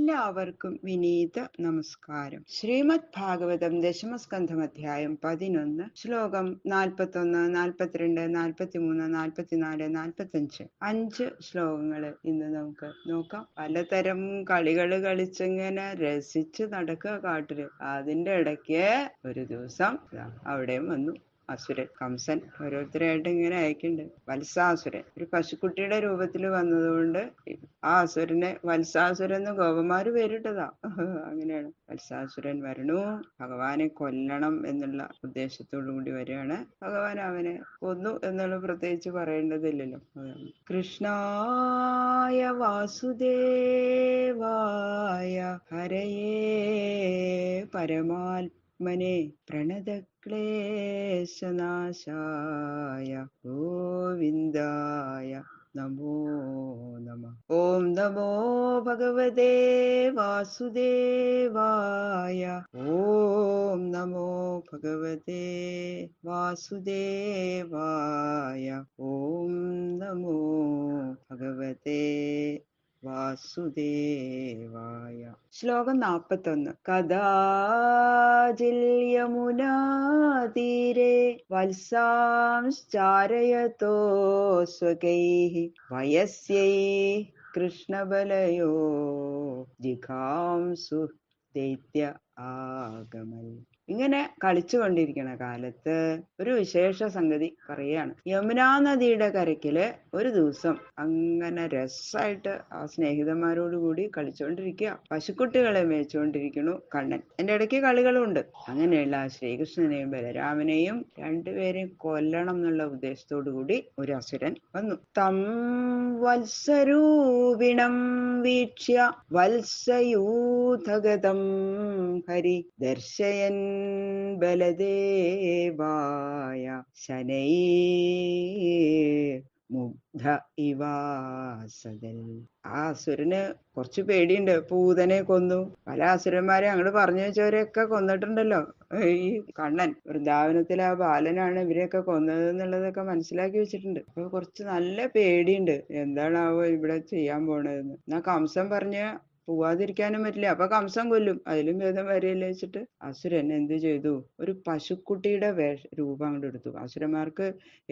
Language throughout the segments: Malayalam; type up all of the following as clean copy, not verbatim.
എല്ലാവർക്കും വിനീത നമസ്കാരം. ശ്രീമദ് ഭാഗവതം ദശമസ്കന്ധം അധ്യായം 11 ശ്ലോകം 41, 42, 43, 44, 45 5 ശ്ലോകങ്ങൾ ഇന്ന് നമുക്ക് നോക്കാം. പലതരം കളികൾ കളിച്ചിങ്ങനെ രസിച്ച് നടക്കുക കാട്ടില്. അതിന്റെ ഇടയ്ക്ക് ഒരു ദിവസം അവിടെയും വന്നു അസുരൻ. കംസൻ ഓരോരുത്തരായിട്ട് ഇങ്ങനെ അയക്കുന്നുണ്ട്. വത്സാസുരൻ ഒരു പശുക്കുട്ടിയുടെ രൂപത്തിൽ വന്നതുകൊണ്ട് ആ അസുരനെ വത്സാസുരൻ എന്ന് ഗോപന്മാര് പേരിട്ടതാ. അങ്ങനെയാണ്. വത്സാസുരൻ വരണു, ഭഗവാനെ കൊല്ലണം എന്നുള്ള ഉദ്ദേശത്തോടു കൂടി വരികയാണ്. ഭഗവാൻ അവനെ കൊന്നു എന്നുള്ള പ്രത്യേകിച്ച് പറയേണ്ടതില്ലല്ലോ. കൃഷ്ണായ വാസുദേവായ ഹരയേ പരമാത്മനെ പ്രണതക്ലേശനാശായ ഗോവിന്ദായ നമോ നമ. ഓം നമോ ഭഗവതേ വാസുദേവായ. ഓം നമോ ഭഗവതേ വാസുദേവായ. ഓം നമോ ഭഗവതേ വാസുദേവായ. ശ്ലോകം 41. കഥാചിൽ യമുനാതീരെ വത്സാംശ്ചാരയതോ സ്വകൈഃ വയസ്യൈഃ കൃഷ്ണബലയോ ജിഘാംസു ദൈത്യ ആഗമൽ. ഇങ്ങനെ കളിച്ചുകൊണ്ടിരിക്കണ കാലത്ത് ഒരു വിശേഷ സംഗതി പറയാണ്. യമുനാ നദിയുടെ കരയ്ക്കില് ഒരു ദിവസം അങ്ങനെ രസമായിട്ട് ആ സ്നേഹിതന്മാരോടുകൂടി കളിച്ചുകൊണ്ടിരിക്കുക. പശുക്കുട്ടികളെ മേയിച്ചുകൊണ്ടിരിക്കണു കണ്ണൻ. അതിന്റെ ഇടയ്ക്ക് കളികളുണ്ട്. അങ്ങനെയുള്ള ശ്രീകൃഷ്ണനെയും ബലരാമനെയും രണ്ടുപേരെയും കൊല്ലണം എന്നുള്ള ഉദ്ദേശത്തോടു കൂടി ഒരു അസുരൻ വന്നു. തം വത്സരൂപിണം വീക്ഷ്യ വത്സയൂഥഗതം ഹരി ദർശയൻ ബലദേവായ ശനൈ മുഗ്ധ ഇവാസദൽ. ആ അസുരന് കുറച്ച് പേടിയുണ്ട്. പൂതനെ കൊന്നു, പല അസുരന്മാരെ അങ്ങോട്ട് പറഞ്ഞു വെച്ചവരെയൊക്കെ കൊന്നിട്ടുണ്ടല്ലോ ഈ കണ്ണൻ. വൃന്ദാവനത്തിലെ ആ ബാലനാണ് ഇവരെയൊക്കെ കൊന്നത് എന്നുള്ളതൊക്കെ മനസ്സിലാക്കി വെച്ചിട്ടുണ്ട്. അപ്പൊ കുറച്ച് നല്ല പേടിയുണ്ട്, എന്താണാവോ ഇവിടെ ചെയ്യാൻ പോണതെന്ന്. എന്നാ കംസൻ പറഞ്ഞ പോവാതിരിക്കാനും പറ്റില്ല. അപ്പൊ കംസൻ കൊല്ലും, അതിലും ഭേദം വരെയല്ലേ വെച്ചിട്ട് അസുരൻ എന്ത് ചെയ്തു, ഒരു പശുക്കുട്ടിയുടെ രൂപം അങ്ങോട്ട് എടുത്തു. അസുരന്മാർക്ക്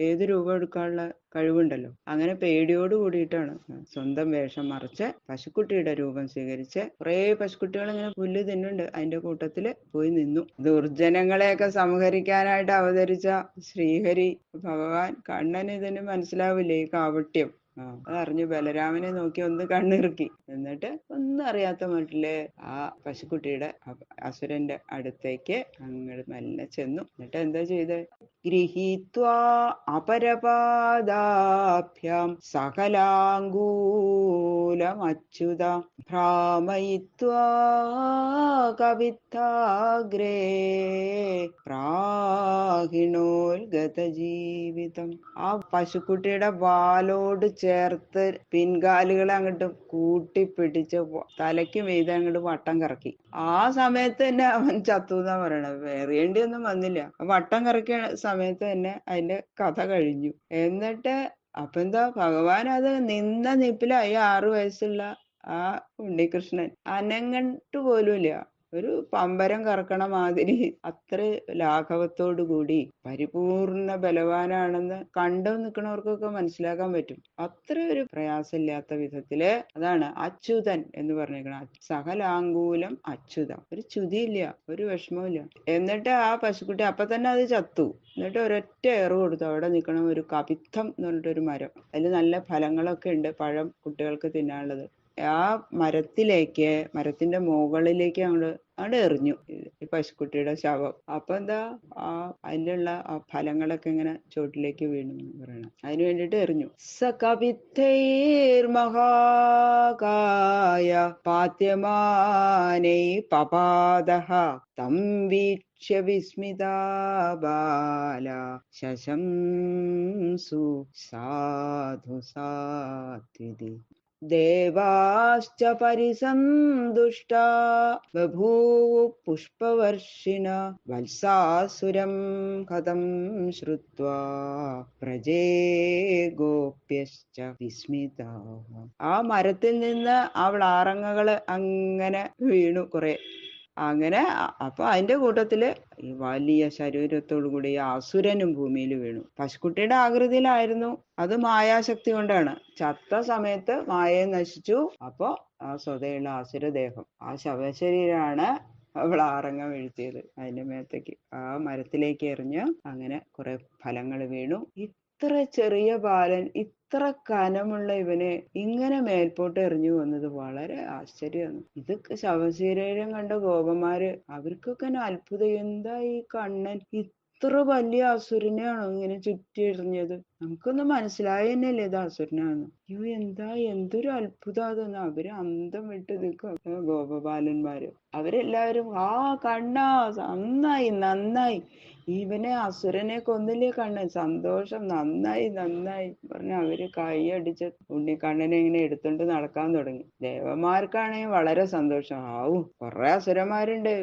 ഏത് രൂപം എടുക്കാനുള്ള കഴിവുണ്ടല്ലോ. അങ്ങനെ പേടിയോട് കൂടിയിട്ടാണ് സ്വന്തം വേഷം മറിച്ച് പശുക്കുട്ടിയുടെ രൂപം സ്വീകരിച്ച് കുറെ പശുക്കുട്ടികൾ ഇങ്ങനെ പുല്ല് തിന്നുണ്ട്. അതിന്റെ കൂട്ടത്തില് പോയി നിന്നു. ദുർജനങ്ങളെയൊക്കെ സംഹരിക്കാനായിട്ട് അവതരിച്ച ശ്രീഹരി ഭഗവാൻ കണ്ണൻ ഇതിന് മനസ്സിലാവില്ലേ ഈ കാവട്യം. അതറിഞ്ഞു ബലരാമനെ നോക്കി ഒന്ന് കണ്ണിറുക്കി. എന്നിട്ട് ഒന്നും അറിയാത്ത മട്ടില് ആ പശുക്കുട്ടിയുടെ അസുരന്റെ അടുത്തേക്ക് അങ്ങോട്ട് മെല്ലെ ചെന്നു. എന്നിട്ട് എന്താ ചെയ്ത്, ഗൃഹീത്വാ അപരപാദാഭ്യാം സകലാംഗൂലമച്യുത ഭ്രാമയിത്വാ കവിത്താഗ്രേ പ്രാഹിണോൽഗത ജീവിതം. ആ പശുക്കുട്ടിയുടെ വാലോട് ചേർത്ത് പിൻകാലുകളെ അങ്ങോട്ട് കൂട്ടിപ്പിടിച്ച് തലയ്ക്ക് മീതെ അങ്ങോട്ട് വട്ടം കറക്കി. ആ സമയത്ത് തന്നെ അവൻ ചത്തു എന്നാ പറയണത്. വേറേണ്ടിയൊന്നും വന്നില്ല. വട്ടം കറക്കിയ സമയത്ത് തന്നെ അതിന്റെ കഥ കഴിഞ്ഞു. എന്നിട്ട് അപ്പൊ എന്താ, ഭഗവാൻ അത് നിന്ന നിപ്പിലായി. 6 വയസ്സുള്ള ആ ഉണ്ണികൃഷ്ണൻ അനങ്ങട്ട് പോലുമില്ല. ഒരു പമ്പരം കറക്കണ മാതിരി അത്ര ലാഘവത്തോടു കൂടി പരിപൂർണ ബലവാനാണെന്ന് കണ്ടു നിൽക്കുന്നവർക്കൊക്കെ മനസ്സിലാക്കാൻ പറ്റും. അത്ര ഒരു പ്രയാസമില്ലാത്ത വിധത്തില് അതാണ് അച്യുതൻ എന്ന് പറഞ്ഞേക്കണം. സകലാങ്കൂലം അച്യുതം. ഒരു ച്യുതിയില്ല, ഒരു വിഷമവുമില്ല. എന്നിട്ട് ആ പശുക്കുട്ടി അപ്പൊ തന്നെ അത് ചത്തു. എന്നിട്ട് ഒരൊറ്റ ഏറ് കൊടുത്തു. അവിടെ നിൽക്കണം ഒരു കപിത്തം എന്ന് പറഞ്ഞിട്ടൊരു മരം. അതിൽ നല്ല ഫലങ്ങളൊക്കെ ഉണ്ട്, പഴം കുട്ടികൾക്ക് തിന്നാനുള്ളത്. ആ മരത്തിന്റെ മുകളിലേക്ക് അങ്ങോട്ട് എറിഞ്ഞു ഈ പശുക്കുട്ടിയുടെ ശവം. അപ്പൊ എന്താ, അതിലുള്ള ആ ഫലങ്ങളൊക്കെ ഇങ്ങനെ ചോട്ടിലേക്ക് വീണു എന്ന് പറയണം. അതിനു വേണ്ടിട്ട് എറിഞ്ഞു. സ കവിത്തൈർ മഹാകായ പാത്യമാനൈ പപാദഃ തം വീക്ഷ്യ വിസ്മിതാ ബാല ശശംസു സാധു സാത്വിതി. ദേവാശ്ച പരിസന്തുഷ്ടാ ബഭൂവു പുഷ്പവർഷിണ വത്സാസുരം കഥം ശ്രുത്വാ പ്രജേ ഗോപ്യശ്ച വിസ്മിതാഃ. ആ മരത്തിൽ നിന്ന് ആ വ്ളാറങ്ങകള് അങ്ങനെ വീണു കുറെ. അങ്ങനെ അപ്പൊ അതിന്റെ കൂട്ടത്തില് ഈ വലിയ ശരീരത്തോടു കൂടി ഈ അസുരനും ഭൂമിയിൽ വീണു. പശുക്കുട്ടിയുടെ ആകൃതിയിലായിരുന്നു. അത് മായാശക്തി കൊണ്ടാണ്. ചത്ത സമയത്ത് മായയെ നശിച്ചു. അപ്പൊ ആ സ്വതയുള്ള അസുരദേഹം, ആ ശവശരീരമാണ് വ്ളാറങ്ങ വീഴ്ത്തിയത് അതിന്റെ മേത്തേക്ക്. ആ മരത്തിലേക്ക് എറിഞ്ഞ് അങ്ങനെ കുറെ ഫലങ്ങൾ വീണു. ഇത്ര ചെറിയ ബാലൻ, ഇത്ര കനമുള്ള ഇവനെ ഇങ്ങനെ മേൽപോട്ട് എറിഞ്ഞു വന്നത് വളരെ ആശ്ചര്യമാണ്. ഇത് ശവശരീരം കണ്ട ഗോപന്മാര് അവർക്കൊക്കെ അത്ഭുതം. എന്താ ഈ കണ്ണൻ ഇത്ര വലിയ അസുരനെയാണോ ഇങ്ങനെ ചുറ്റി എറിഞ്ഞത്? നമുക്കൊന്നും മനസ്സിലായി തന്നെയല്ലേ ഇത് അസുരനാണ്. അയ്യോ, എന്താ എന്തൊരു അത്ഭുതം അതെന്ന് അവര് അന്തം വിട്ട് നിൽക്കും ഗോപബാലന്മാര്. അവരെല്ലാവരും ആ കണ്ണാ, നന്നായി നന്നായി, ഇവനെ അസുരനെ കൊന്നില്ലേ കണ്ണൻ, സന്തോഷം, നന്നായി നന്നായി പറഞ്ഞ് അവര് കൈയടിച്ച് ഉണ്ണിക്കണ്ണനെ ഇങ്ങനെ എടുത്തോണ്ട് നടക്കാൻ തുടങ്ങി. ദേവന്മാർക്കാണെങ്കിൽ വളരെ സന്തോഷം. ആവും, കുറെ അസുരന്മാരുണ്ട്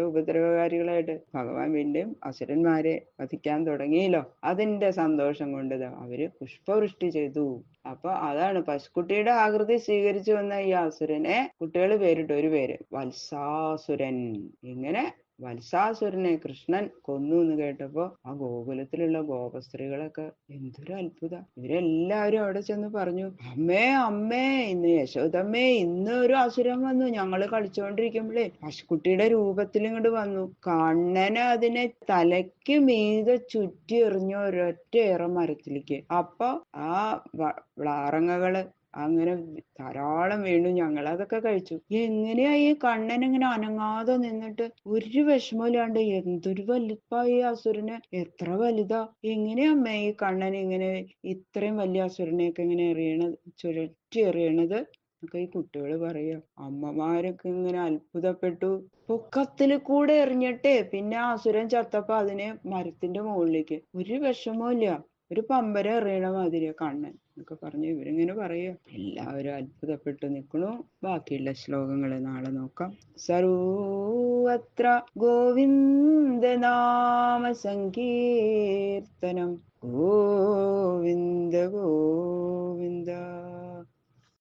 ഉപദ്രവകാരികളായിട്ട്. ഭഗവാൻ വീണ്ടും അസുരന്മാരെ വധിക്കാൻ തുടങ്ങിയല്ലോ. അതിന്റെ സന്തോഷം കൊണ്ട് അവര് പുഷ്പവൃഷ്ടി ചെയ്തു. അപ്പൊ അതാണ് പശുക്കുട്ടിയുടെ ആകൃതി സ്വീകരിച്ചു വന്ന ഈ അസുരനെ കുട്ടികൾ പേരിട്ടു ഒരു പേര്, വത്സാസുരൻ. ഇങ്ങനെ വത്സാസുരനെ കൃഷ്ണൻ കൊന്നു എന്ന് കേട്ടപ്പോ ആ ഗോകുലത്തിലുള്ള ഗോപസ്ത്രീകളൊക്കെ എന്തൊരു അത്ഭുത. ഇവരെല്ലാവരും അവിടെ ചെന്ന് പറഞ്ഞു, അമ്മേ അമ്മേ, ഇന്ന് യശോദമ്മേ, ഇന്ന് ഒരു അസുരൻ വന്നു. ഞങ്ങള് കളിച്ചുകൊണ്ടിരിക്കുമ്പോഴേ പശുക്കുട്ടിയുടെ രൂപത്തിൽ ഇങ്ങോട്ട് വന്നു. കണ്ണന് അതിനെ തലയ്ക്ക് മീതെ ചുറ്റി എറിഞ്ഞു ഒരൊറ്റ ഏറെ മരത്തിലേക്ക്. അപ്പൊ ആ വ്ളാറങ്ങകള് അങ്ങനെ ധാരാളം വീണു. ഞങ്ങൾ അതൊക്കെ കഴിച്ചു. എങ്ങനെയാ ഈ കണ്ണൻ ഇങ്ങനെ അനങ്ങാതെ നിന്നിട്ട് ഒരു വിഷമമില്ലാണ്ട്? എന്തൊരു വലുപ്പാ ഈ അസുരന്, എത്ര വലുതാ! എങ്ങനെയാ അമ്മേ ഈ കണ്ണൻ ഇങ്ങനെ ഇത്രയും വലിയ അസുരനെയൊക്കെ ഇങ്ങനെ എറിയണത്, ചുഴറ്റി എറിയണത് ഒക്കെ ഈ കുട്ടികള് പറയാ. അമ്മമാരൊക്കെ ഇങ്ങനെ അത്ഭുതപ്പെട്ടു. പൊക്കത്തില് കൂടെ എറിഞ്ഞിട്ടേ പിന്നെ ആ അസുരൻ ചത്തപ്പോ അതിനെ മരത്തിന്റെ മുകളിലേക്ക്, ഒരു വിഷമവും ഇല്ല, ഒരു പമ്പര എറിയണ മാതിരിയാ കണ്ണൻ എന്നൊക്കെ പറഞ്ഞു ഇവരിങ്ങനെ പറയുക. എല്ലാവരും അത്ഭുതപ്പെട്ടു നിൽക്കണു. ബാക്കിയുള്ള ശ്ലോകങ്ങൾ നാളെ നോക്കാം. സർവത്ര ഗോവിന്ദ നാമ സങ്കീർത്തനം, ഗോവിന്ദ ഗോവിന്ദ.